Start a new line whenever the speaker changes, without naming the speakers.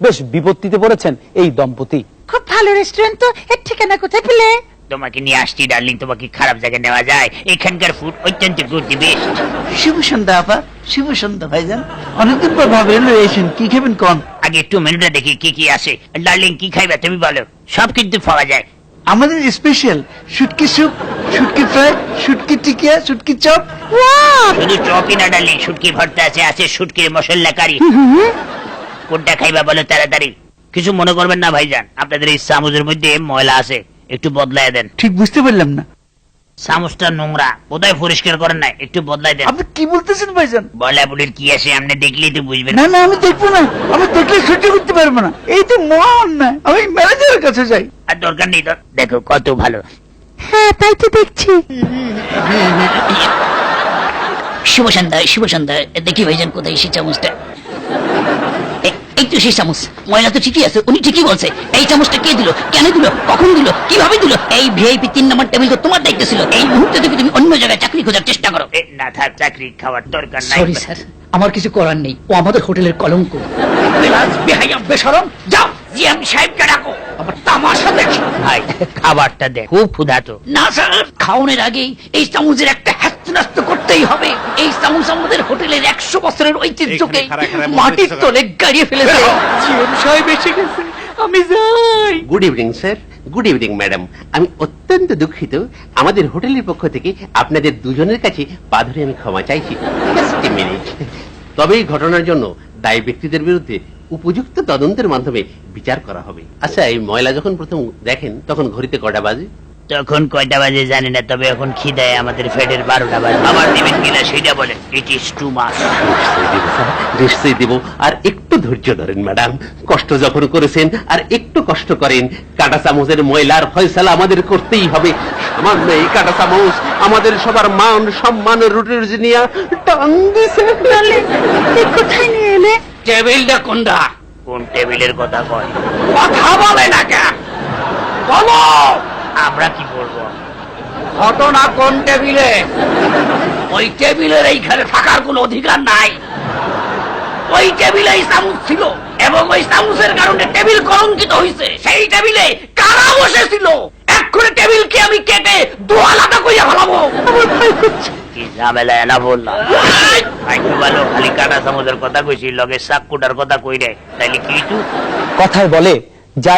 বেশ বিপত্তিতে পড়েছেন এই দম্পতি।
খুব ভালো রেস্টুরেন্ট তো, এর ঠিকানা কোথায় পেলে?
তোমাকে নিয়ে আসছি ডার্লিং, তোমাকে খারাপ জায়গায় নেওয়া যায়? এখানকার ফুড অত্যন্ত গুড, দি বেস্ট।
শুভ সন্ধ্যা আপা, শুভ সন্ধ্যা ভাইজান। অনেকদিন পর ভাবেন এসেন, কি খাবেন কোন?
আগে একটু মেনুটা দেখি কি কি আছে। ডার্লিং কি খাইবে তুমি বলো, সব কিন্তু পাওয়া যায়।
আমাদের স্পেশাল শুটকি স্যুপ, শুটকি ফ্রাই, শুটকি টিকিয়া, শুটকি চপ।
শুধু চপই না ডার্লিং, শুটকি ভর্তা আছে, আছে শুটকির মশলা কারি। কোনটা খাইবা বলো তাড়াতাড়ি। কিছু মনে করবেন না ভাইজান, আপনাদের এই চামচের মধ্যে ময়লা আছে, একটু বদলায় দেন।
ঠিক বুঝতে পারলাম না।
চামচটা নোংরা, বোধহয় পরিষ্কার করেন না, একটু বদলাই দেন।
আপনি কি বলতেছেন ভাইজান?
বলা বুলির কি আছে, আপনি দেখলেই তো বুঝবেন।
না না, আমি দেখবো না, আমি দেখলে সহ্য করতে পারবো না, এই তো মহা অন্যায়। আমি ম্যানেজারের কাছে যাই।
আর দরকার নেই তো, দেখো কত ভালো।
হ্যাঁ তাই তো দেখছি।
শুভ সন্ধ্যা, শুভ সন্ধ্যা। দেখি ভাইজান কোথায় সেই চামচটা। এই তো সেই চামচ। ময়লা তো ঠিকই আছে, উনি ঠিকই বলছে। এই চামচটা কে দিল, কেন দিল, কখন দিল, কিভাবে দিল? এই ভিআইপি 3 নম্বর টেবিল তো তোমার দায়িত্ব ছিল। এই মুহূর্তে থেকে তুমি অন্য জায়গায় চাকরি খোঁজার চেষ্টা করো।
না থাক, চাকরি খাওয়ার দরকার নাই।
সরি স্যার, আমার কিছু করার নেই, ও আমাদের হোটেলের কলঙ্ক। বেহাইয়া বেশরম, যাও
জিএম সাহেবকে ডাকো,
আবার তামাশা দেখো।
ভাই খাবারটা দেখ, খুব ক্ষুধার্ত।
না স্যার, খাওয়ানোর আগেই এই চামচের একটা হ্যাস্ত করতেই হবে। এই চামচ আমাদের হোটেলের 100 বছরের ঐতিহ্যকে মাটির তলে গাড়িয়ে ফেলেছে।
জিএম সাহেব এসে গেছে, আমি যাই।
Good evening sir, good evening madam. আমি অত্যন্ত দুঃখিত, আমাদের হোটেলের পক্ষ থেকে আপনাদের দুজনের কাছে পা ধরে আমি ক্ষমা চাইছি। Just a minute। তবে এই ঘটনার জন্য দায়ী ব্যক্তিদের বিরুদ্ধে উপযুক্ত তদন্তের মাধ্যমে বিচার করা হবে। আচ্ছা, এই ময়লা যখন প্রথম দেখেন তখন ঘড়িতে কটা বাজে?
তখন কয়টা বাজে জানি না, তবে এখন খিদায় আমাদের ফেডের 12টা বাজে। আবার দিবেন কিনা সেটা বলেন। It is too much.
নিশ্চয়ই দেব, আর একটু ধৈর্য ধরেন ম্যাডাম। কষ্ট যখন করেছেন আর একটু কষ্ট করেন। কাঁটা চামচের ময়লার ফয়সালা আমাদের করতেই হবে। সামান্য এই কাঁটা চামচ আমাদের সবার মান সম্মান রুটির জিনিয়া টান দিছে।
কোথায় নিয়ে এলে?
টেবিলটা কোনটা?
কোন টেবিলের কথা কয়?
কথা বলে না কেন? বলো,
আমরা কি বলবো?
ঘটনা কোন টেবিলে? ওই টেবিলের এইখানে থাকার কোনো অধিকার নাই। ওই টেবিলে চামচ ছিল এবং ওই চামচের কারণে টেবিল কলঙ্কিত হয়েছে। সেই টেবিলে কারা বসেছিল? এক্ষুনি টেবিলকে আমি কেটে দোয়ালাটা কইয়া ফেলাবো।
আমার ভয় করছে।
কি ঝামেলা না বললাম। ভাগ্য ভালো খালি কাটা চামচের কথা কইছি, লগে চাকুটার কথা কই রে, তাইলে কি তুই
কথায় বলে, যাই